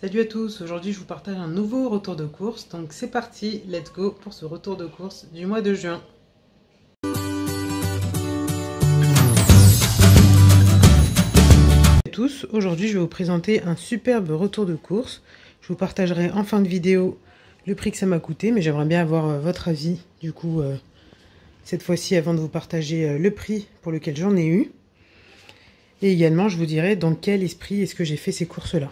Salut à tous, aujourd'hui je vous partage un nouveau retour de course, donc c'est parti, let's go pour ce retour de course du mois de juin. Salut à tous, aujourd'hui je vais vous présenter un superbe retour de course. Je vous partagerai en fin de vidéo le prix que ça m'a coûté, mais j'aimerais bien avoir votre avis du coup cette fois-ci avant de vous partager le prix pour lequel j'en ai eu. Et également je vous dirai dans quel esprit est-ce que j'ai fait ces courses-là.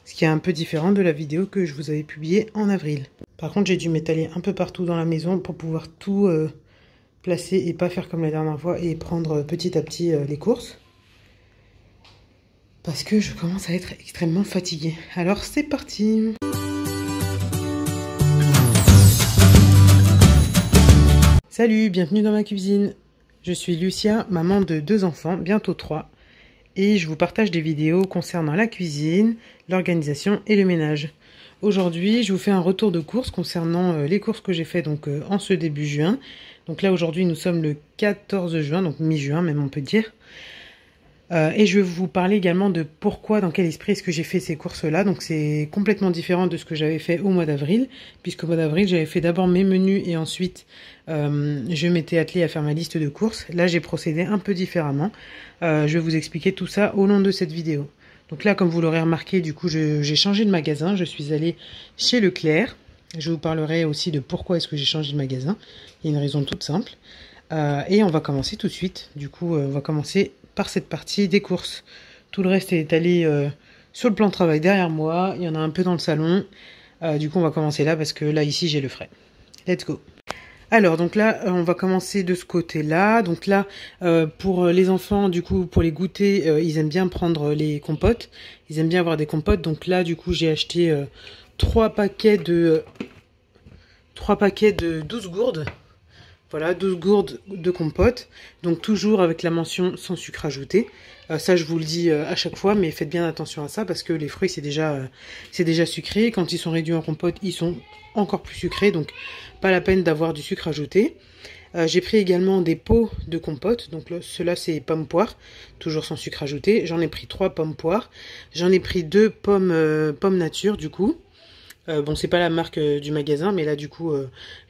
Ce qui est un peu différent de la vidéo que je vous avais publiée en avril. Par contre, j'ai dû m'étaler un peu partout dans la maison pour pouvoir tout placer et pas faire comme la dernière fois et prendre petit à petit les courses. Parce que je commence à être extrêmement fatiguée. Alors c'est parti! Salut, bienvenue dans ma cuisine. Je suis Lucia, maman de 2 enfants, bientôt 3. Et je vous partage des vidéos concernant la cuisine, l'organisation et le ménage. Aujourd'hui, je vous fais un retour de course concernant les courses que j'ai fait donc en ce début juin. Donc là, aujourd'hui, nous sommes le 14 juin, donc mi-juin même on peut dire. Et je vais vous parler également de pourquoi, dans quel esprit est-ce que j'ai fait ces courses-là. Donc c'est complètement différent de ce que j'avais fait au mois d'avril, puisqu'au mois d'avril, j'avais fait d'abord mes menus et ensuite je m'étais attelée à faire ma liste de courses. Là, j'ai procédé un peu différemment. Je vais vous expliquer tout ça au long de cette vidéo. Donc là, comme vous l'aurez remarqué, du coup, j'ai changé de magasin. Je suis allée chez Leclerc. Je vous parlerai aussi de pourquoi est-ce que j'ai changé de magasin. Il y a une raison toute simple. Et on va commencer tout de suite. Du coup, on va commencer par cette partie des courses. Tout le reste est étalé sur le plan de travail derrière moi. Il y en a un peu dans le salon. Du coup, on va commencer là parce que là, ici, j'ai le frais. Let's go. Alors, donc là, on va commencer de ce côté-là. Donc là, pour les enfants, du coup, pour les goûter, ils aiment bien prendre les compotes. Ils aiment bien avoir des compotes. Donc là, du coup, j'ai acheté 3 paquets de 12 gourdes. Voilà, 12 gourdes de compote, donc toujours avec la mention sans sucre ajouté. Ça, je vous le dis à chaque fois, mais faites bien attention à ça parce que les fruits, c'est déjà sucré. Quand ils sont réduits en compote, ils sont encore plus sucrés, donc pas la peine d'avoir du sucre ajouté. J'ai pris également des pots de compote, donc ceux-là, c'est pommes poires, toujours sans sucre ajouté. J'en ai pris 3 pommes poires. J'en ai pris 2 pommes nature, du coup. Bon, c'est pas la marque du magasin, mais là, du coup,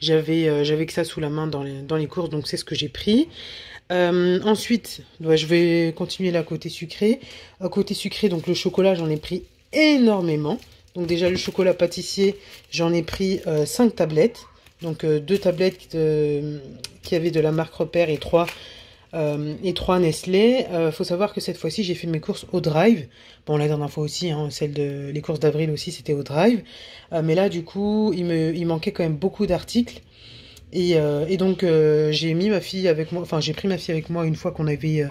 j'avais que ça sous la main dans les courses, donc c'est ce que j'ai pris. Ensuite, je vais continuer là côté sucré. Côté sucré, donc le chocolat, j'en ai pris énormément. Donc déjà, le chocolat pâtissier, j'en ai pris 5 tablettes. Donc 2 tablettes qui avaient de la marque Repère et 3 Nestlé. Faut savoir que cette fois-ci, j'ai fait mes courses au drive. Bon, la dernière fois aussi, hein, les courses d'avril aussi, c'était au drive. Mais là, du coup, il manquait quand même beaucoup d'articles. Et donc, j'ai mis ma fille avec moi. Enfin, j'ai pris ma fille avec moi une fois qu'on avait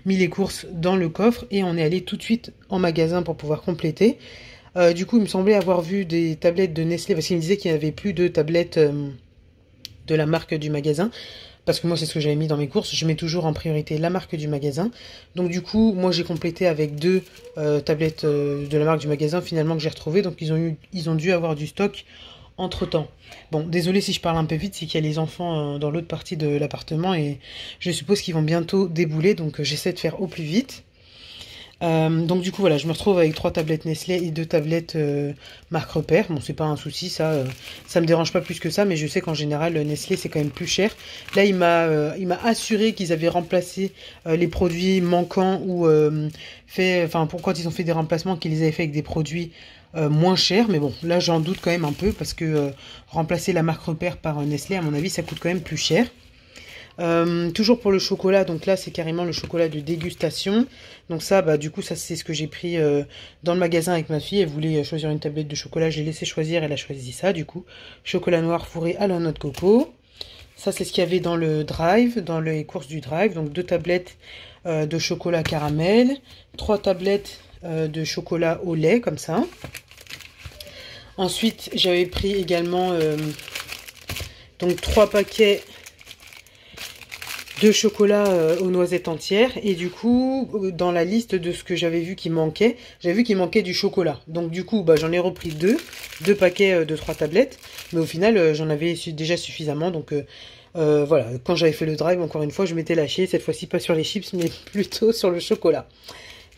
mis les courses dans le coffre. Et on est allé tout de suite en magasin pour pouvoir compléter. Du coup, il me semblait avoir vu des tablettes de Nestlé. Parce qu'il me disait qu'il n'y avait plus de tablettes de la marque du magasin. Parce que moi, c'est ce que j'avais mis dans mes courses. Je mets toujours en priorité la marque du magasin. Donc du coup, moi, j'ai complété avec 2 tablettes de la marque du magasin, finalement, que j'ai retrouvées. Donc ils ont dû avoir du stock entre-temps. Bon, désolé si je parle un peu vite, c'est qu'il y a les enfants dans l'autre partie de l'appartement. Et je suppose qu'ils vont bientôt débouler. Donc j'essaie de faire au plus vite. Donc du coup voilà, je me retrouve avec 3 tablettes Nestlé et 2 tablettes marque Repère. Bon, c'est pas un souci, ça me dérange pas plus que ça, mais je sais qu'en général Nestlé c'est quand même plus cher. Là il m'a assuré qu'ils avaient remplacé les produits manquants ou pour quand ils ont fait des remplacements, qu'ils les avaient fait avec des produits moins chers. Mais bon, là j'en doute quand même un peu parce que remplacer la marque Repère par Nestlé, à mon avis ça coûte quand même plus cher. Toujours pour le chocolat, donc là c'est carrément le chocolat de dégustation. Donc ça, du coup, ça c'est ce que j'ai pris dans le magasin avec ma fille. Elle voulait choisir une tablette de chocolat, je l'ai laissé choisir, elle a choisi ça du coup. Chocolat noir fourré à la noix de coco. Ça c'est ce qu'il y avait dans le drive, dans les courses du drive. Donc 2 tablettes de chocolat caramel, 3 tablettes de chocolat au lait, comme ça. Ensuite, j'avais pris également donc 3 paquets de chocolat aux noisettes entières. Et du coup, dans la liste de ce que j'avais vu qui manquait, j'avais vu qu'il manquait du chocolat. Donc du coup, j'en ai repris 2 paquets de 3 tablettes. Mais au final, j'en avais déjà suffisamment. Donc voilà, quand j'avais fait le drive, encore une fois, je m'étais lâchée. Cette fois-ci, pas sur les chips, mais plutôt sur le chocolat.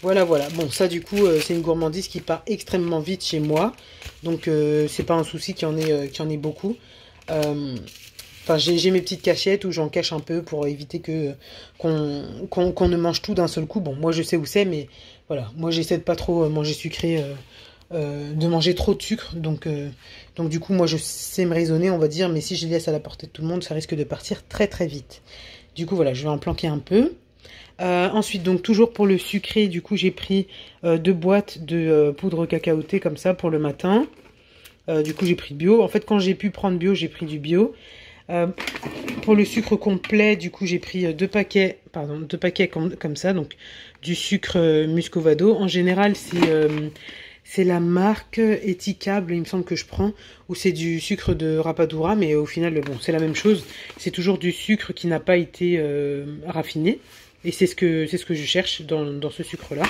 Voilà, voilà. Bon, ça du coup, c'est une gourmandise qui part extrêmement vite chez moi. Donc, c'est pas un souci qu'il y en ait beaucoup. Euh, Enfin, j'ai mes petites cachettes où j'en cache un peu pour éviter que qu'on ne mange tout d'un seul coup. Bon, moi je sais où c'est, mais voilà. Moi j'essaie de pas trop manger sucré, de manger trop de sucre. Donc du coup, moi je sais me raisonner, on va dire, mais si je les laisse à la portée de tout le monde, ça risque de partir très très vite. Du coup, voilà, je vais en planquer un peu. Ensuite, donc toujours pour le sucré, du coup j'ai pris 2 boîtes de poudre cacaotée comme ça pour le matin. Du coup j'ai pris bio. En fait quand j'ai pu prendre bio, j'ai pris du bio. Euh, pour le sucre complet, du coup j'ai pris 2 paquets comme ça, donc du sucre muscovado. En général c'est la marque Etikable, il me semble que je prends, ou c'est du sucre de Rapadura, mais au final bon c'est la même chose. C'est toujours du sucre qui n'a pas été raffiné. Et c'est ce que je cherche dans ce sucre-là.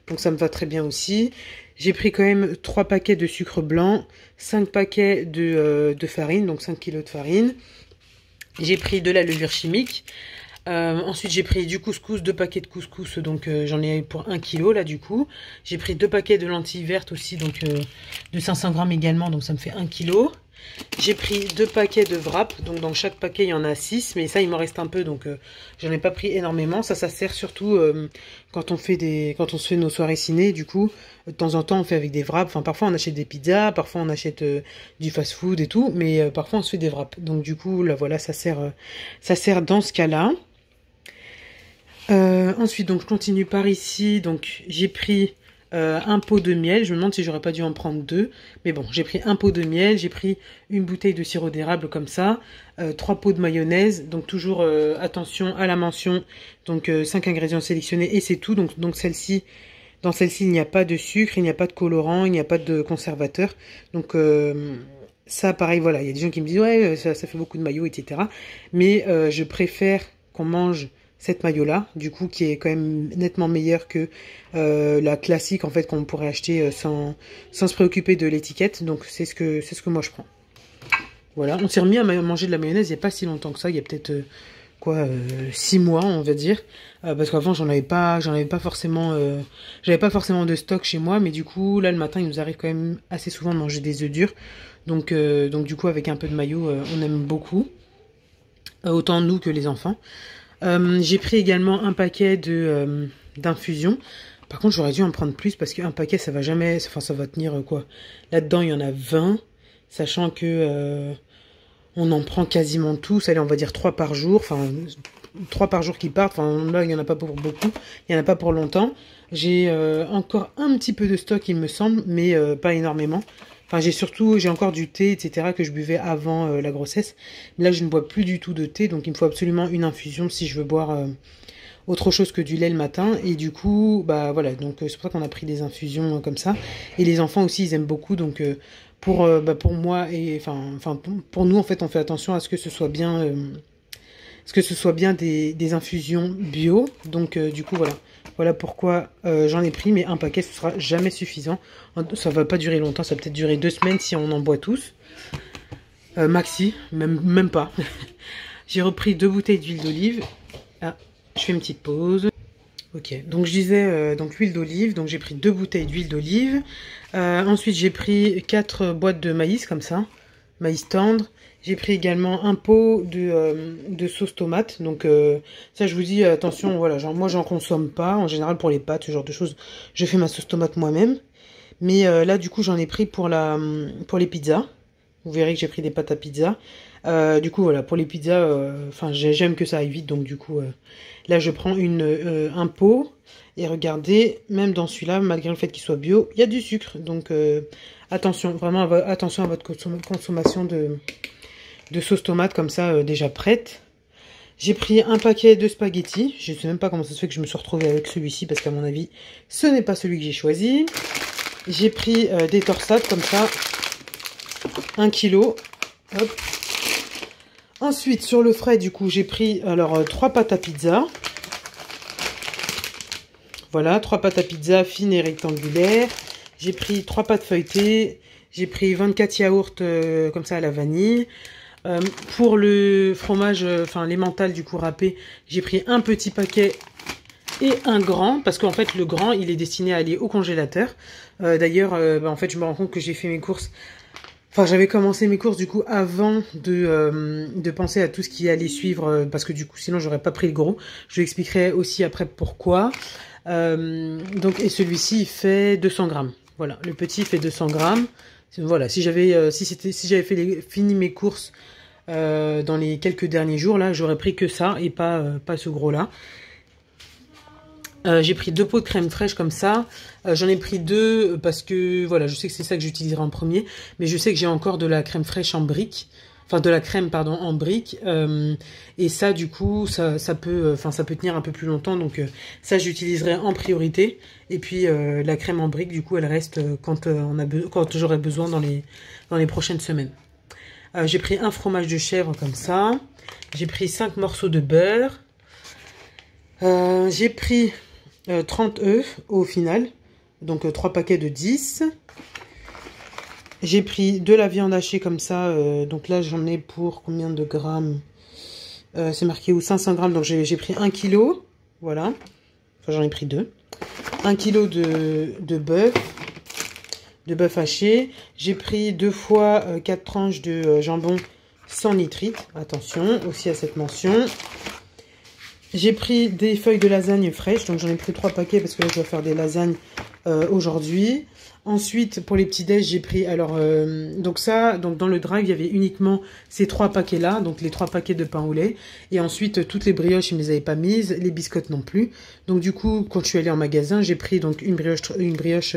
Donc ça me va très bien aussi. J'ai pris quand même 3 paquets de sucre blanc, 5 paquets de farine, donc 5 kilos de farine. J'ai pris de la levure chimique. Ensuite j'ai pris du couscous, 2 paquets de couscous, donc j'en ai pour 1 kilo là du coup. J'ai pris 2 paquets de lentilles vertes aussi, donc de 500 grammes également, donc ça me fait 1 kilo. J'ai pris 2 paquets de wrap, donc dans chaque paquet il y en a 6, mais ça il m'en reste un peu, donc j'en ai pas pris énormément. Ça sert surtout quand on se fait nos soirées ciné, du coup, de temps en temps on fait avec des wraps, enfin parfois on achète des pizzas, parfois on achète du fast food et tout, mais parfois on se fait des wraps. Donc du coup, là voilà, ça sert dans ce cas-là. Ensuite, donc je continue par ici, donc j'ai pris un pot de miel. Je me demande si j'aurais pas dû en prendre 2. Mais bon, j'ai pris un pot de miel, j'ai pris une bouteille de sirop d'érable comme ça, 3 pots de mayonnaise. Donc toujours attention à la mention. Donc 5 ingrédients sélectionnés et c'est tout. Donc dans celle-ci, il n'y a pas de sucre, il n'y a pas de colorant, il n'y a pas de conservateur. Donc ça, pareil, voilà. Il y a des gens qui me disent ouais, ça fait beaucoup de mayo, etc. Mais je préfère qu'on mange cette maillot-là, du coup, qui est quand même nettement meilleure que la classique, en fait, qu'on pourrait acheter sans se préoccuper de l'étiquette. Donc, c'est ce que moi je prends. Voilà, on s'est remis à manger de la mayonnaise il n'y a pas si longtemps que ça, il y a peut-être, 6 mois, on va dire. Parce qu'avant, j'avais pas forcément de stock chez moi, mais du coup, là, le matin, il nous arrive quand même assez souvent de manger des œufs durs. Donc du coup, avec un peu de maillot, on aime beaucoup. Autant nous que les enfants. J'ai pris également un paquet d'infusion. Par contre, j'aurais dû en prendre plus parce qu'un paquet, ça va jamais, enfin, ça va tenir quoi. Là-dedans, il y en a 20, sachant que on en prend quasiment tous. Allez, on va dire 3 par jour. Enfin, 3 par jour qui partent. Enfin, là, il n'y en a pas pour beaucoup. Il n'y en a pas pour longtemps. J'ai encore un petit peu de stock, il me semble, mais pas énormément. Enfin, j'ai encore du thé, etc. que je buvais avant la grossesse. Là, je ne bois plus du tout de thé, donc il me faut absolument une infusion si je veux boire autre chose que du lait le matin. Et du coup, bah voilà, donc c'est pour ça qu'on a pris des infusions comme ça. Et les enfants aussi, ils aiment beaucoup, donc pour moi et enfin pour nous, en fait, on fait attention à ce que ce soit bien, des infusions bio. Donc du coup, voilà pourquoi j'en ai pris, mais un paquet ce sera jamais suffisant. Ça va pas durer longtemps, ça va peut-être durer 2 semaines si on en boit tous. Maxi, même pas. J'ai repris 2 bouteilles d'huile d'olive. Ah, je fais une petite pause. Ok, donc je disais donc l'huile d'olive, donc j'ai pris 2 bouteilles d'huile d'olive. Ensuite j'ai pris 4 boîtes de maïs comme ça, maïs tendre. J'ai pris également un pot de sauce tomate. Donc ça je vous dis attention, voilà, genre moi j'en consomme pas. En général pour les pâtes, ce genre de choses, je fais ma sauce tomate moi-même. Mais là du coup j'en ai pris pour les pizzas. Vous verrez que j'ai pris des pâtes à pizza. Du coup voilà, pour les pizzas, enfin j'aime que ça aille vite, donc du coup là je prends un pot. Et regardez, même dans celui-là, malgré le fait qu'il soit bio, il y a du sucre. Donc attention, vraiment attention à votre consommation de sauce tomate comme ça déjà prête. J'ai pris un paquet de spaghettis. Je ne sais même pas comment ça se fait que je me suis retrouvée avec celui-ci parce qu'à mon avis, ce n'est pas celui que j'ai choisi. J'ai pris des torsades comme ça, 1 kilo. Hop. Ensuite, sur le frais, du coup, j'ai pris alors 3 pâtes à pizza. Voilà, 3 pâtes à pizza fines et rectangulaires. J'ai pris 3 pâtes feuilletées. J'ai pris 24 yaourts comme ça à la vanille. Pour le fromage, enfin l'emmental du coup râpé, j'ai pris un petit paquet et un grand, parce qu'en fait le grand il est destiné à aller au congélateur. D'ailleurs, en fait je me rends compte que j'ai fait mes courses, enfin j'avais commencé mes courses du coup avant de penser à tout ce qui allait suivre, parce que du coup sinon j'aurais pas pris le gros. Je vous expliquerai aussi après pourquoi. Donc, et celui-ci il fait 200 grammes. Voilà, le petit fait 200 grammes. Voilà, si j'avais fini mes courses dans les quelques derniers jours, là, j'aurais pris que ça et pas ce gros-là. J'ai pris 2 pots de crème fraîche comme ça. J'en ai pris 2 parce que, voilà, je sais que c'est ça que j'utiliserai en premier. Mais je sais que j'ai encore de la crème fraîche en brique. Enfin, de la crème, pardon, en brique. Et ça, du coup, ça peut tenir un peu plus longtemps. Donc, ça, j'utiliserai en priorité. Et puis, la crème en brique, du coup, elle reste quand j'aurai besoin dans les prochaines semaines. J'ai pris un fromage de chèvre comme ça. J'ai pris 5 morceaux de beurre. J'ai pris 30 œufs au final. Donc, 3 paquets de 10. J'ai pris de la viande hachée comme ça, donc là j'en ai pour combien de grammes? C'est marqué où 500 grammes, donc j'ai pris 1 kg, voilà, enfin j'en ai pris 2. 1 kg de bœuf haché. J'ai pris 2 fois 4 tranches de jambon sans nitrite, attention aussi à cette mention. J'ai pris des feuilles de lasagne fraîches, donc j'en ai pris 3 paquets parce que là je dois faire des lasagnes aujourd'hui. Ensuite, pour les petits déj, j'ai pris, donc dans le drive, il y avait uniquement ces 3 paquets-là, donc les 3 paquets de pain au lait. Et ensuite, toutes les brioches, ils ne me les avaient pas mises, les biscottes non plus. Donc du coup, quand je suis allée en magasin, j'ai pris donc une brioche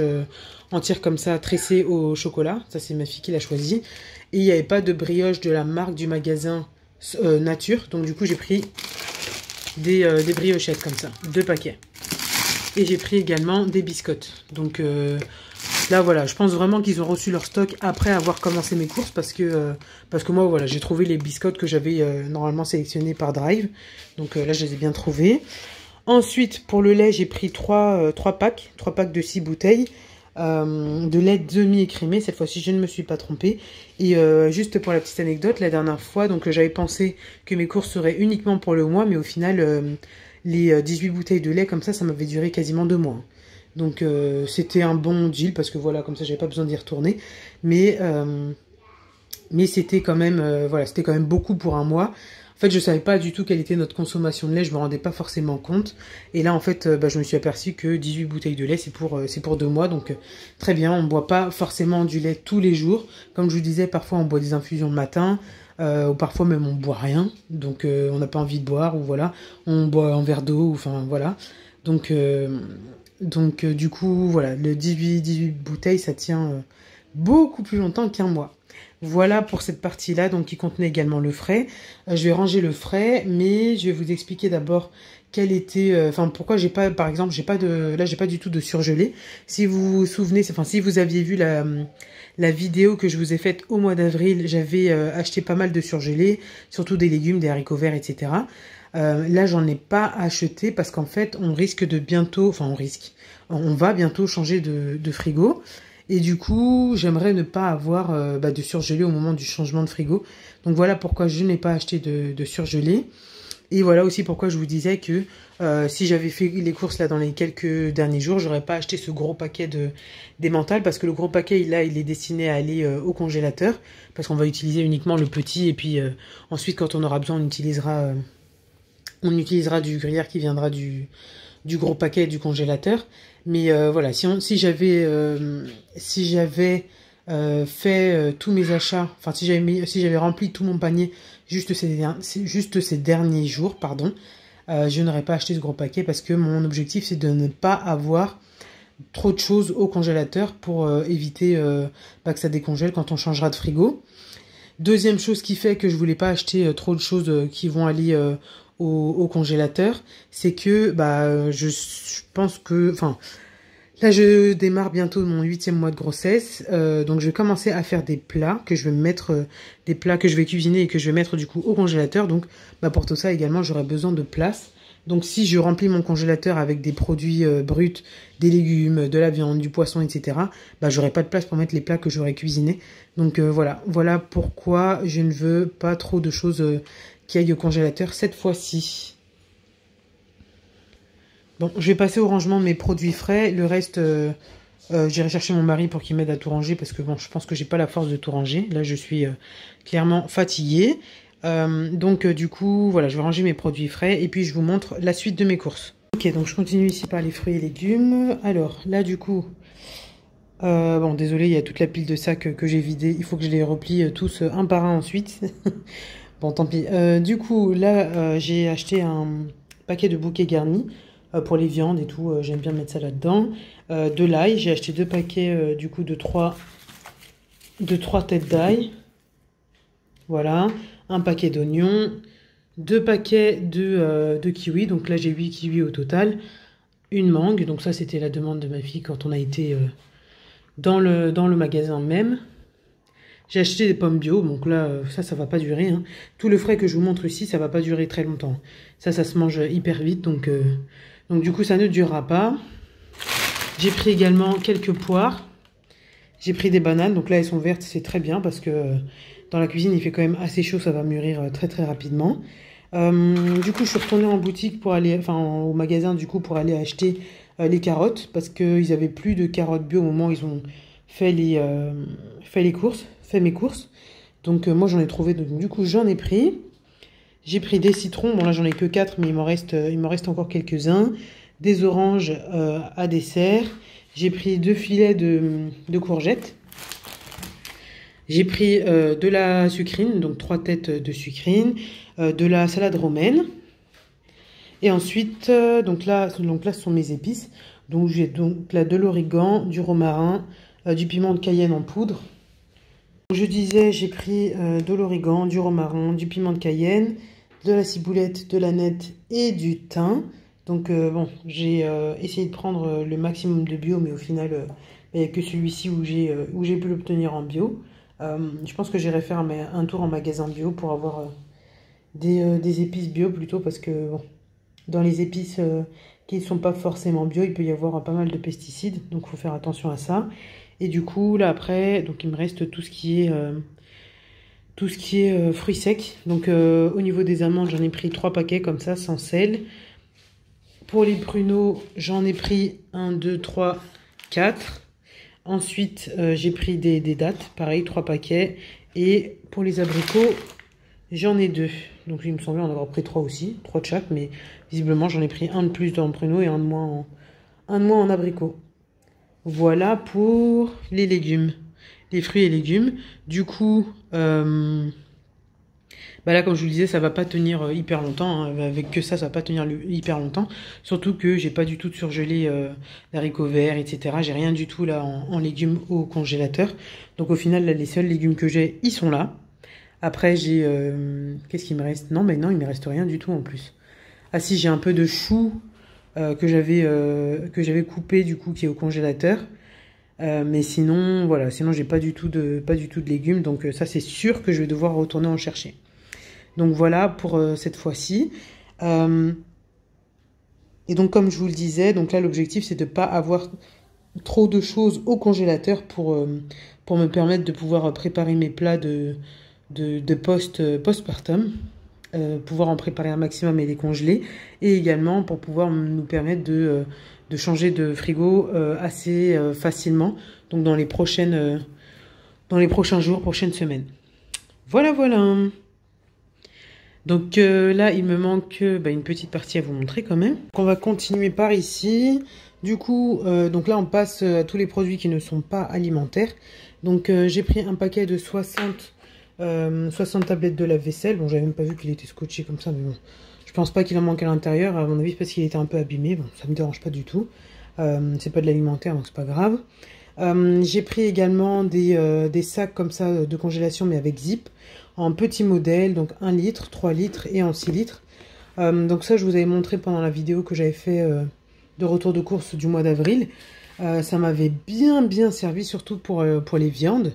entière comme ça, tressée au chocolat. Ça, c'est ma fille qui l'a choisi. Et il n'y avait pas de brioche de la marque du magasin Nature. Donc du coup, j'ai pris des briochettes comme ça, 2 paquets. Et j'ai pris également des biscottes. Donc là, voilà, je pense vraiment qu'ils ont reçu leur stock après avoir commencé mes courses parce que moi, voilà, j'ai trouvé les biscottes que j'avais normalement sélectionnés par Drive. Donc là, je les ai bien trouvés. Ensuite, pour le lait, j'ai pris 3 packs de 6 bouteilles de lait demi-écrémé. Cette fois-ci, je ne me suis pas trompée. Et juste pour la petite anecdote, la dernière fois, donc j'avais pensé que mes courses seraient uniquement pour le mois, mais au final, les 18 bouteilles de lait, comme ça m'avait duré quasiment 2 mois. Donc c'était un bon deal parce que voilà, comme ça j'avais pas besoin d'y retourner. Mais c'était quand même voilà, c'était quand même beaucoup pour un mois. En fait, je savais pas du tout quelle était notre consommation de lait, je me rendais pas forcément compte. Et là, en fait, je me suis aperçu que 18 bouteilles de lait, c'est pour 2 mois. Donc très bien, on boit pas forcément du lait tous les jours. Comme je vous disais, parfois on boit des infusions le matin. Ou parfois même on boit rien, donc on n'a pas envie de boire, ou voilà, on boit un verre d'eau, enfin voilà. Donc du coup, voilà, le 18 bouteilles, ça tient beaucoup plus longtemps qu'un mois. Voilà pour cette partie-là, donc qui contenait également le frais. Je vais ranger le frais, mais je vais vous expliquer d'abord quel était, pourquoi j'ai pas, par exemple, j'ai pas du tout de surgelé. Si vous vous souvenez, si vous aviez vu la vidéo que je vous ai faite au mois d'avril, j'avais acheté pas mal de surgelés, surtout des légumes, des haricots verts, etc. Là, j'en ai pas acheté parce qu'en fait, on va bientôt changer de frigo. Et du coup, j'aimerais ne pas avoir de surgelé au moment du changement de frigo. Donc voilà pourquoi je n'ai pas acheté de surgelé. Et voilà aussi pourquoi je vous disais que si j'avais fait les courses là dans les quelques derniers jours, j'aurais pas acheté ce gros paquet d'emmental parce que le gros paquet là, il est destiné à aller au congélateur parce qu'on va utiliser uniquement le petit et puis ensuite quand on aura besoin, on utilisera du gruyère qui viendra du gros paquet du congélateur. Mais voilà, si j'avais fait tous mes achats, si j'avais rempli tout mon panier juste ces derniers jours, pardon, je n'aurais pas acheté ce gros paquet parce que mon objectif c'est de ne pas avoir trop de choses au congélateur pour éviter que ça décongèle quand on changera de frigo. Deuxième chose qui fait que je voulais pas acheter trop de choses qui vont aller au congélateur, c'est que je pense que, là je démarre bientôt mon 8e mois de grossesse, donc je vais commencer à faire des plats que je vais mettre, des plats que je vais cuisiner et que je vais mettre du coup au congélateur. Donc pour tout ça également j'aurai besoin de place. Donc si je remplis mon congélateur avec des produits bruts, des légumes, de la viande, du poisson, etc., j'aurai pas de place pour mettre les plats que j'aurai cuisinés. Donc voilà pourquoi je ne veux pas trop de choses qui aillent au congélateur cette fois-ci. Bon, je vais passer au rangement de mes produits frais. Le reste, j'irai chercher mon mari pour qu'il m'aide à tout ranger parce que bon, je pense que j'ai pas la force de tout ranger. Là, je suis clairement fatiguée. Donc, du coup, voilà, je vais ranger mes produits frais et puis je vous montre la suite de mes courses. Ok, donc je continue ici par les fruits et légumes. Alors, là, du coup, bon, désolé, il y a toute la pile de sacs que j'ai vidés. Il faut que je les replie tous un par un ensuite. Bon, tant pis. Du coup, là, j'ai acheté un paquet de bouquets garnis pour les viandes et tout. J'aime bien mettre ça là-dedans. De l'ail, j'ai acheté 2 paquets du coup de 3 têtes d'ail. Voilà. Un paquet d'oignons. 2 paquets de kiwis. Donc là, j'ai 8 kiwis au total. Une mangue. Donc ça, c'était la demande de ma fille quand on a été dans le magasin même. J'ai acheté des pommes bio, donc là, ça va pas durer. Hein. Tout le frais que je vous montre ici, ça va pas durer très longtemps. Ça se mange hyper vite, donc du coup, ça ne durera pas. J'ai pris également quelques poires. J'ai pris des bananes, donc là, elles sont vertes, c'est très bien, parce que dans la cuisine, il fait quand même assez chaud, ça va mûrir très très rapidement. Du coup, je suis retournée en boutique pour aller, enfin, au magasin, du coup, pour aller acheter les carottes, parce qu'ils avaient plus de carottes bio au moment où ils ont fait mes courses. Donc moi j'en ai trouvé, donc du coup j'en ai pris. J'ai pris des citrons, bon là j'en ai que 4 mais il m'en reste encore quelques-uns. Des oranges à dessert. J'ai pris 2 filets de courgettes. J'ai pris de la sucrine, donc 3 têtes de sucrine, de la salade romaine. Et ensuite, donc là ce sont mes épices. Donc j'ai donc là de l'origan, du romarin, du piment de Cayenne en poudre. Je disais, j'ai pris de l'origan, du romarin, du piment de Cayenne, de la ciboulette, de l'aneth et du thym. Donc bon, j'ai essayé de prendre le maximum de bio, mais au final, il n'y a que celui-ci où j'ai pu l'obtenir en bio. Je pense que j'irai faire un tour en magasin bio pour avoir des épices bio plutôt, parce que bon, dans les épices qui ne sont pas forcément bio, il peut y avoir pas mal de pesticides, donc il faut faire attention à ça. Et du coup, là après, donc il me reste tout ce qui est fruits secs. Donc au niveau des amandes, j'en ai pris 3 paquets comme ça, sans sel. Pour les pruneaux, j'en ai pris 1, 2, 3, 4. Ensuite, j'ai pris des dattes, pareil, 3 paquets. Et pour les abricots, j'en ai 2. Donc il me semblait en avoir pris 3 aussi, 3 de chaque, mais visiblement j'en ai pris un de plus dans le pruneau et un de moins en abricot. Voilà pour les légumes, les fruits et légumes. Du coup, bah là, comme je vous le disais, ça va pas tenir hyper longtemps. Hein. Avec que ça va pas tenir hyper longtemps. Surtout que j'ai pas du tout de surgelé d'haricots verts, etc. J'ai rien du tout là en légumes au congélateur. Donc au final, là, les seuls légumes que j'ai, ils sont là. Après, j'ai... qu'est-ce qu'il me reste? Non, mais non, il me reste rien du tout en plus. Ah si, j'ai un peu de chou que j'avais coupé du coup qui est au congélateur, mais sinon voilà, sinon j'ai pas du tout de légumes, donc ça c'est sûr que je vais devoir retourner en chercher. Donc voilà pour cette fois-ci. Et donc comme je vous le disais, donc là l'objectif c'est de pas avoir trop de choses au congélateur pour me permettre de pouvoir préparer mes plats de postpartum. Pouvoir en préparer un maximum et les congeler, et également pour pouvoir nous permettre de changer de frigo assez facilement, donc dans les prochains jours, prochaines semaines. Voilà. Donc là, il me manque une petite partie à vous montrer quand même. Donc, on va continuer par ici. Du coup, donc là, on passe à tous les produits qui ne sont pas alimentaires. Donc j'ai pris un paquet de 60 tablettes de lave-vaisselle. Bon, j'avais même pas vu qu'il était scotché comme ça, mais bon. Je pense pas qu'il en manque à l'intérieur, à mon avis, parce qu'il était un peu abîmé. Bon, ça me dérange pas du tout. C'est pas de l'alimentaire, donc c'est pas grave. J'ai pris également des sacs comme ça de congélation, mais avec zip, en petit modèle, donc 1 litre, 3 litres et en 6 litres. Donc ça, je vous avais montré pendant la vidéo que j'avais fait de retour de course du mois d'avril. Ça m'avait bien servi, surtout pour les viandes.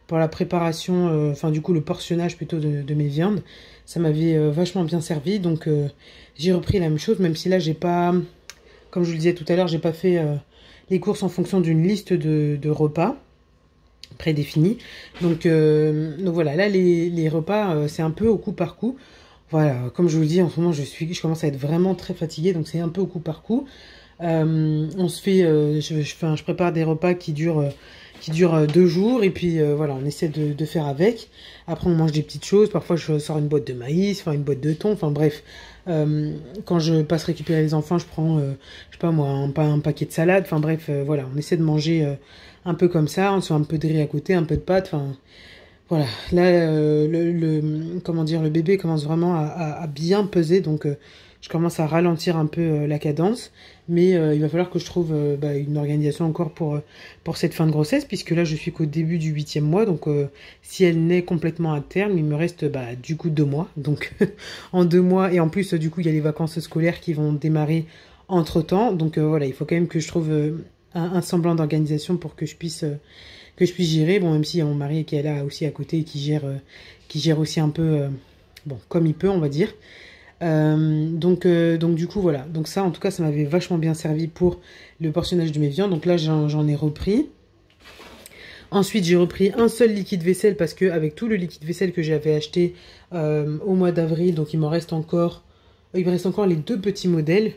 Pour la préparation, enfin du coup le portionnage plutôt de mes viandes, ça m'avait vachement bien servi, donc j'ai repris la même chose, même si là j'ai pas, comme je vous le disais tout à l'heure, j'ai pas fait les courses en fonction d'une liste de repas prédéfinis, donc voilà, là les repas c'est un peu au coup par coup, Voilà, comme je vous le dis, en ce moment, je commence à être vraiment très fatiguée, donc c'est un peu au coup par coup. On se fait, je prépare des repas qui durent 2 jours, et puis voilà, on essaie de faire avec. Après, on mange des petites choses. Parfois, je sors une boîte de maïs, enfin une boîte de thon, enfin bref. Quand je passe récupérer les enfants, je prends, je sais pas moi, un paquet de salade. Enfin bref, voilà, on essaie de manger un peu comme ça. On se fait un peu de riz à côté, un peu de pâtes. Enfin voilà, là, comment dire, le bébé commence vraiment à bien peser, donc je commence à ralentir un peu la cadence, mais il va falloir que je trouve une organisation encore pour cette fin de grossesse, puisque là, je suis qu'au début du 8e mois, donc si elle naît complètement à terme, il me reste du coup 2 mois, donc en 2 mois, et en plus, du coup, il y a les vacances scolaires qui vont démarrer entre-temps, donc voilà, il faut quand même que je trouve un semblant d'organisation pour que je puisse gérer. Bon, même s'il y a mon mari qui est là aussi à côté et qui gère aussi un peu, bon, comme il peut, on va dire. Donc du coup, voilà. Donc ça, en tout cas, ça m'avait vachement bien servi pour le portionnage de mes viandes. Donc là, j'en ai repris. Ensuite, j'ai repris un seul liquide vaisselle parce que avec tout le liquide vaisselle que j'avais acheté au mois d'avril, donc il me reste encore les 2 petits modèles.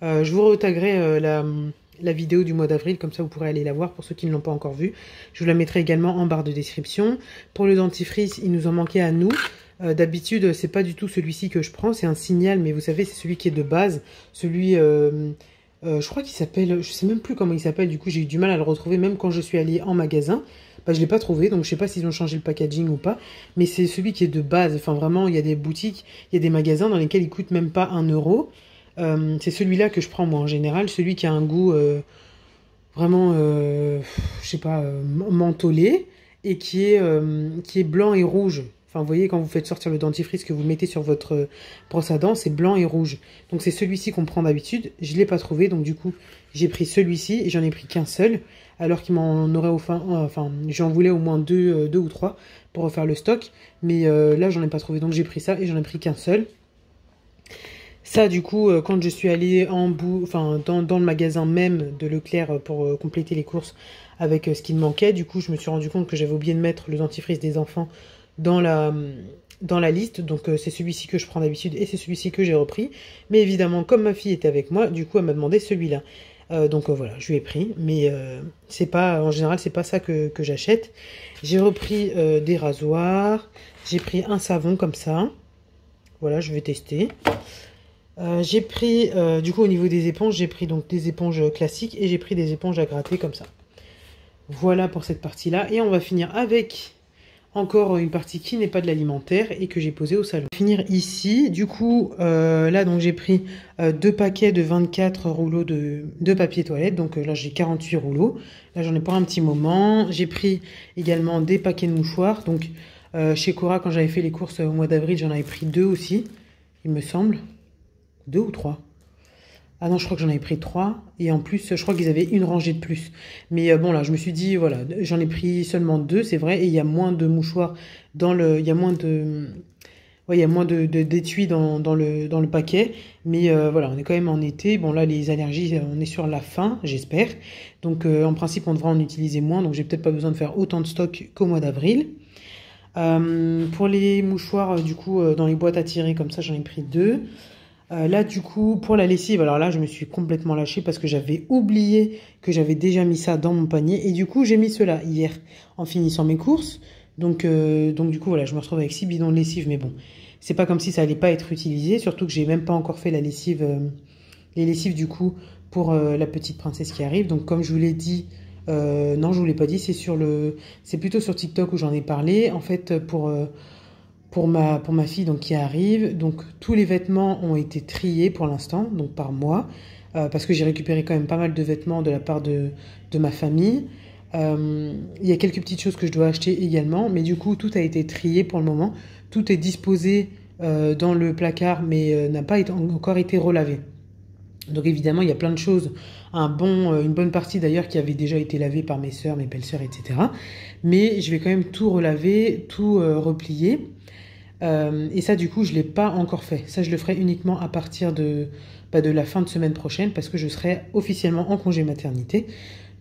Je vous retaguerai la vidéo du mois d'avril, comme ça vous pourrez aller la voir pour ceux qui ne l'ont pas encore vue. Je vous la mettrai également en barre de description. Pour le dentifrice, il nous en manquait à nous. D'habitude, c'est pas du tout celui-ci que je prends, c'est un Signal, mais vous savez, c'est celui qui est de base. Celui, je crois qu'il s'appelle, je sais même plus comment il s'appelle, du coup j'ai eu du mal à le retrouver, même quand je suis allée en magasin. Je l'ai pas trouvé, donc je sais pas s'ils ont changé le packaging ou pas, mais c'est celui qui est de base. Enfin vraiment, il y a des boutiques, il y a des magasins dans lesquels il coûte même pas 1 euro. C'est celui-là que je prends moi en général, celui qui a un goût vraiment, je sais pas, mentholé, et qui est blanc et rouge. Enfin, vous voyez, quand vous faites sortir le dentifrice que vous mettez sur votre brosse à dents, c'est blanc et rouge. Donc c'est celui-ci qu'on prend d'habitude. Je ne l'ai pas trouvé, donc du coup, j'ai pris celui-ci et j'en ai pris qu'un seul. Alors qu'il m'en aurait enfin, j'en voulais au moins deux ou trois pour refaire le stock. Mais là, j'en ai pas trouvé, donc j'ai pris ça et j'en ai pris qu'un seul. Ça, du coup, quand je suis allée dans le magasin même de Leclerc pour compléter les courses avec ce qui me manquait, du coup, je me suis rendu compte que j'avais oublié de mettre le dentifrice des enfants dans la liste. Donc, c'est celui-ci que je prends d'habitude et c'est celui-ci que j'ai repris. Mais évidemment, comme ma fille était avec moi, du coup, elle m'a demandé celui-là. Donc voilà, je lui ai pris. Mais c'est pas, en général, c'est pas ça que j'achète. J'ai repris des rasoirs. J'ai pris un savon comme ça. Voilà, je vais tester. J'ai pris, du coup au niveau des éponges, j'ai pris donc des éponges classiques et j'ai pris des éponges à gratter comme ça. Voilà pour cette partie-là. Et on va finir avec encore une partie qui n'est pas de l'alimentaire et que j'ai posée au salon. On va finir ici. Du coup, là donc j'ai pris 2 paquets de 24 rouleaux de papier toilette. Donc là j'ai 48 rouleaux. Là j'en ai pour un petit moment. J'ai pris également des paquets de mouchoirs. Donc chez Cora, quand j'avais fait les courses au mois d'avril, j'en avais pris 2 aussi, il me semble. 2 ou 3. Ah non, je crois que j'en avais pris 3. Et en plus, je crois qu'ils avaient une rangée de plus. Mais bon, là, je me suis dit, voilà, j'en ai pris seulement 2, c'est vrai. Et il y a moins de mouchoirs il y a moins de... Ouais, il y a moins d'étuis dans le paquet. Mais voilà, on est quand même en été. Bon, là, les allergies, on est sur la fin, j'espère. Donc, en principe, on devrait en utiliser moins. Donc, j'ai peut-être pas besoin de faire autant de stock qu'au mois d'avril. Pour les mouchoirs, du coup, dans les boîtes à tirer, comme ça, j'en ai pris 2. Là, du coup, pour la lessive, alors là, je me suis complètement lâchée parce que j'avais oublié que j'avais déjà mis ça dans mon panier. Et du coup, j'ai mis cela hier en finissant mes courses. Donc du coup, voilà, je me retrouve avec 6 bidons de lessive. Mais bon, c'est pas comme si ça allait pas être utilisé. Surtout que j'ai même pas encore fait la lessive, les lessives, du coup, pour la petite princesse qui arrive. Donc, comme je vous l'ai dit, non, je vous l'ai pas dit, c'est plutôt sur TikTok où j'en ai parlé. En fait, pour ma fille donc, qui arrive. Donc tous les vêtements ont été triés pour l'instant, donc par moi, parce que j'ai récupéré quand même pas mal de vêtements de la part de ma famille. Il y a quelques petites choses que je dois acheter également, mais du coup tout a été trié pour le moment. Tout est disposé dans le placard, mais n'a pas encore été relavé. Donc évidemment, il y a plein de choses, une bonne partie d'ailleurs qui avait déjà été lavée par mes sœurs, mes belles-sœurs, etc. Mais je vais quand même tout relaver, tout replier. Et ça, du coup, je ne l'ai pas encore fait. Ça, je le ferai uniquement à partir de la fin de semaine prochaine parce que je serai officiellement en congé maternité.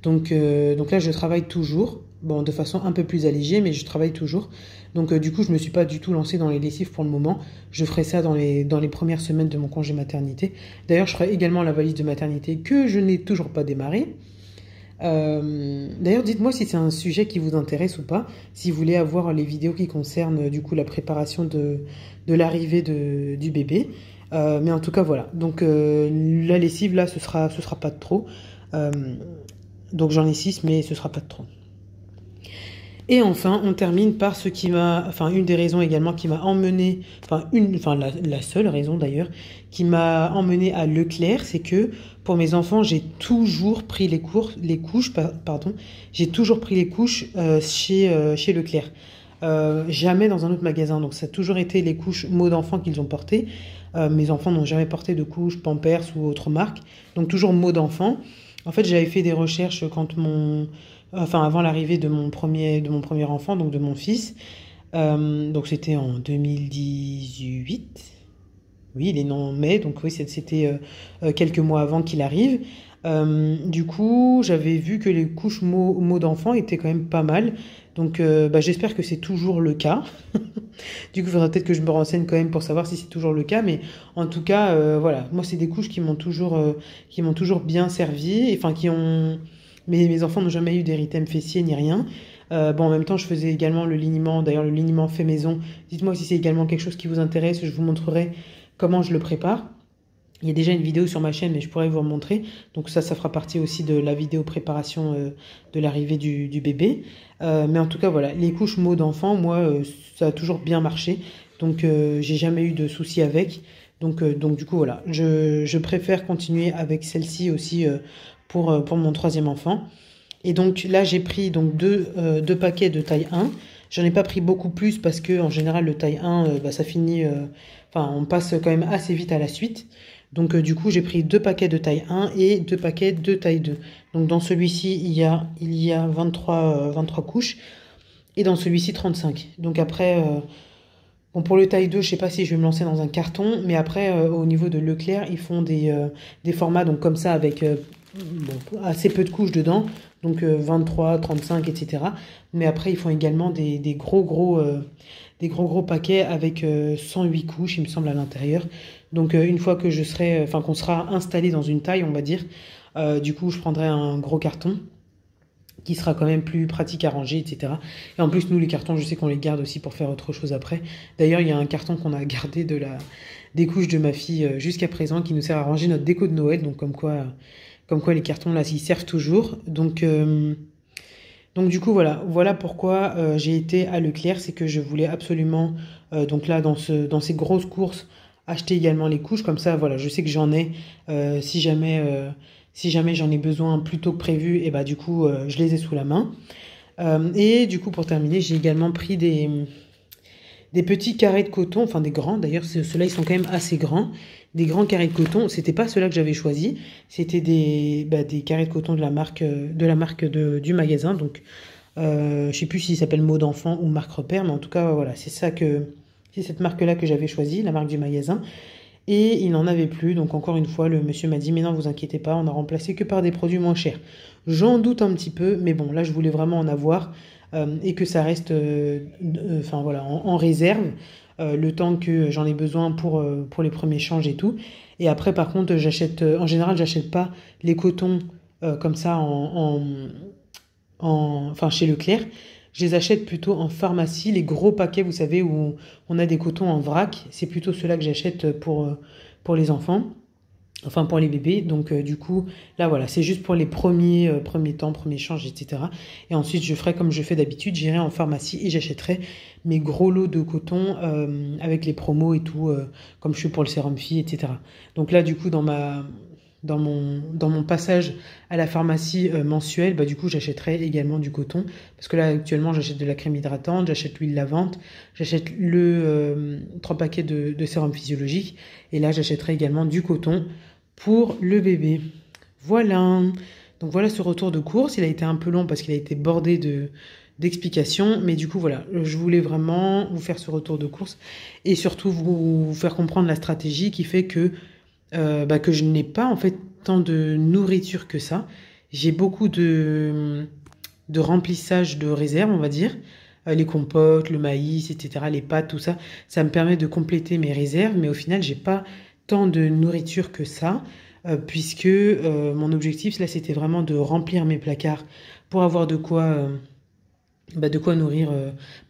Donc là, je travaille toujours. Bon, de façon un peu plus allégée, mais je travaille toujours. Donc du coup, je me suis pas du tout lancée dans les lessives pour le moment. Je ferai ça dans les premières semaines de mon congé maternité. D'ailleurs, je ferai également la valise de maternité que je n'ai toujours pas démarrée. D'ailleurs, dites-moi si c'est un sujet qui vous intéresse ou pas, si vous voulez avoir les vidéos qui concernent du coup la préparation de l'arrivée du bébé. Mais en tout cas, voilà. Donc la lessive, là, ce sera pas de trop. Euh, donc j'en ai 6, mais ce sera pas de trop. Et enfin, on termine par ce qui m'a, enfin une des raisons également qui m'a emmené, enfin la seule raison d'ailleurs, qui m'a emmené à Leclerc, c'est que pour mes enfants, j'ai toujours pris les couches, pardon, j'ai toujours pris les couches chez Leclerc. Jamais dans un autre magasin. Donc ça a toujours été les couches mots d'enfants qu'ils ont portées. Mes enfants n'ont jamais porté de couches Pampers ou autre marque. Donc toujours mots d'enfants. En fait, j'avais fait des recherches avant l'arrivée de mon premier enfant, donc de mon fils. Donc c'était en 2018. Oui, il est né en mai, donc oui, c'était quelques mois avant qu'il arrive. Du coup, j'avais vu que les couches mots d'enfant étaient quand même pas mal. Donc j'espère que c'est toujours le cas. Du coup, il faudra peut-être que je me renseigne quand même pour savoir si c'est toujours le cas. Mais en tout cas, voilà, moi, c'est des couches qui m'ont toujours bien servi. Enfin, mes enfants n'ont jamais eu d'érythème fessier ni rien. Bon, en même temps, je faisais également le liniment, d'ailleurs le liniment fait maison. Dites-moi si c'est également quelque chose qui vous intéresse, je vous montrerai comment je le prépare. Il y a déjà une vidéo sur ma chaîne, mais je pourrais vous remontrer. Donc ça fera partie aussi de la vidéo préparation de l'arrivée du bébé. Mais en tout cas, voilà, les couches mots d'enfant, moi, ça a toujours bien marché. Donc j'ai jamais eu de soucis avec. Donc du coup, voilà, je préfère continuer avec celle-ci aussi pour mon troisième enfant. Et donc là, j'ai pris donc deux paquets de taille 1. J'en ai pas pris beaucoup plus parce que en général, le taille 1, ça finit... Enfin, on passe quand même assez vite à la suite. Donc du coup, j'ai pris 2 paquets de taille 1 et 2 paquets de taille 2. Donc dans celui-ci, il y a 23 couches. Et dans celui-ci, 35. Donc après... Bon, pour le taille 2, je sais pas si je vais me lancer dans un carton, mais après, au niveau de Leclerc, ils font des formats donc comme ça avec assez peu de couches dedans, donc 23, 35, etc. Mais après, ils font également des gros paquets avec 108 couches, il me semble, à l'intérieur. Donc une fois que qu'on sera installé dans une taille, on va dire, du coup, je prendrai un gros carton qui sera quand même plus pratique à ranger, etc. Et en plus, nous, les cartons, je sais qu'on les garde aussi pour faire autre chose après. D'ailleurs, il y a un carton qu'on a gardé des couches de ma fille jusqu'à présent qui nous sert à ranger notre déco de Noël. Donc, comme quoi les cartons, là, ils servent toujours. Donc du coup, voilà pourquoi j'ai été à Leclerc. C'est que je voulais absolument, donc là, dans ces grosses courses, acheter également les couches. Comme ça, voilà, je sais que j'en ai si jamais j'en ai besoin plus tôt que prévu, et bah du coup, je les ai sous la main. Et du coup, pour terminer, j'ai également pris des petits carrés de coton, enfin des grands, d'ailleurs, ceux-là, ils sont quand même assez grands. Des grands carrés de coton, c'était pas ceux-là que j'avais choisi, c'était des carrés de coton de la marque du magasin. Donc, je sais plus s'il s'appelle Mot d'enfant ou marque repère, mais en tout cas, voilà, c'est cette marque-là que j'avais choisi, la marque du magasin. Et il n'en avait plus, donc encore une fois, le monsieur m'a dit, mais non, vous inquiétez pas, on a remplacé que par des produits moins chers. J'en doute un petit peu, mais bon, là, je voulais vraiment en avoir et que ça reste en réserve, le temps que j'en ai besoin pour les premiers changes et tout. Et après, par contre, en général, j'achète pas les cotons comme ça chez Leclerc. Je les achète plutôt en pharmacie, les gros paquets, vous savez, où on a des cotons en vrac. C'est plutôt ceux-là que j'achète pour les enfants, enfin pour les bébés. Donc du coup, là voilà, c'est juste pour les premiers temps, premiers changes, etc. Et ensuite, je ferai comme je fais d'habitude, j'irai en pharmacie et j'achèterai mes gros lots de coton avec les promos et tout, comme je fais pour le sérum fille, etc. Donc là, du coup, dans mon passage à la pharmacie mensuelle, du coup, j'achèterai également du coton. Parce que là, actuellement, j'achète de la crème hydratante, j'achète l'huile lavante, j'achète 3 paquets de sérum physiologique. Et là, j'achèterai également du coton pour le bébé. Voilà. Donc voilà ce retour de course. Il a été un peu long parce qu'il a été bordé d'explications. Mais du coup, voilà, je voulais vraiment vous faire ce retour de course. Et surtout, vous faire comprendre la stratégie qui fait que je n'ai pas en fait tant de nourriture que ça. J'ai beaucoup de remplissage de réserve, on va dire. Les compotes, le maïs, etc., les pâtes, tout ça, ça me permet de compléter mes réserves, mais au final, j'ai pas tant de nourriture que ça, puisque mon objectif, là, c'était vraiment de remplir mes placards pour avoir de quoi nourrir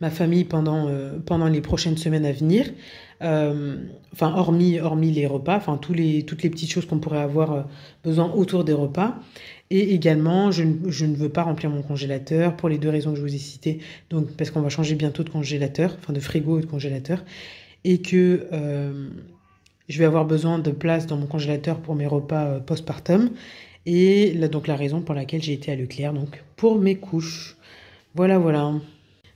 ma famille pendant les prochaines semaines à venir. Enfin, hormis les repas, enfin, toutes les petites choses qu'on pourrait avoir besoin autour des repas. Et également, je ne veux pas remplir mon congélateur pour les deux raisons que je vous ai citées. Donc, parce qu'on va changer bientôt de congélateur, enfin de frigo et de congélateur. Et que je vais avoir besoin de place dans mon congélateur pour mes repas postpartum. Et là, donc la raison pour laquelle j'ai été à Leclerc, donc pour mes couches. Voilà, voilà.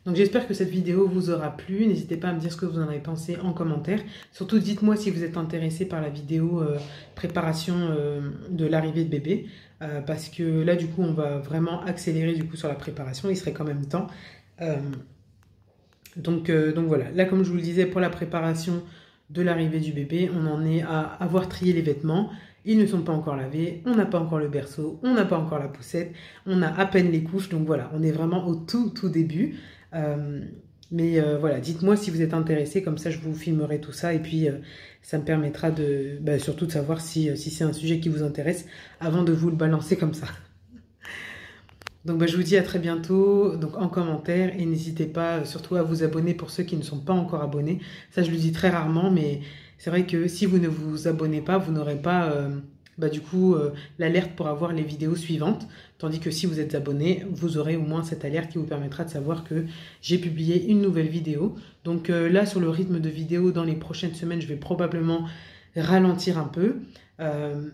Donc j'espère que cette vidéo vous aura plu. N'hésitez pas à me dire ce que vous en avez pensé en commentaire. Surtout dites-moi si vous êtes intéressé par la vidéo préparation de l'arrivée de bébé. Parce que là du coup on va vraiment accélérer du coup sur la préparation. Il serait quand même temps. Donc voilà. Là comme je vous le disais pour la préparation de l'arrivée du bébé, on en est à avoir trié les vêtements. Ils ne sont pas encore lavés, on n'a pas encore le berceau, on n'a pas encore la poussette, on a à peine les couches, donc voilà, on est vraiment au tout début. Mais voilà, dites-moi si vous êtes intéressé, comme ça je vous filmerai tout ça et puis ça me permettra surtout de savoir si c'est un sujet qui vous intéresse avant de vous le balancer comme ça. Donc je vous dis à très bientôt donc en commentaire et n'hésitez pas surtout à vous abonner pour ceux qui ne sont pas encore abonnés. Ça je le dis très rarement mais c'est vrai que si vous ne vous abonnez pas, vous n'aurez pas l'alerte pour avoir les vidéos suivantes. Tandis que si vous êtes abonné, vous aurez au moins cette alerte qui vous permettra de savoir que j'ai publié une nouvelle vidéo. Donc là sur le rythme de vidéo dans les prochaines semaines, je vais probablement ralentir un peu.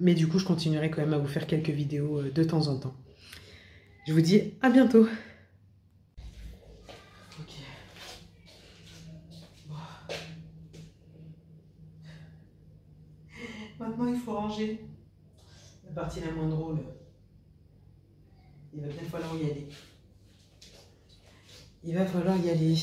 Mais du coup je continuerai quand même à vous faire quelques vidéos de temps en temps. Je vous dis à bientôt. Ok. Bon. Maintenant, il faut ranger. La partie la moins drôle. Il va bien falloir y aller. Il va falloir y aller.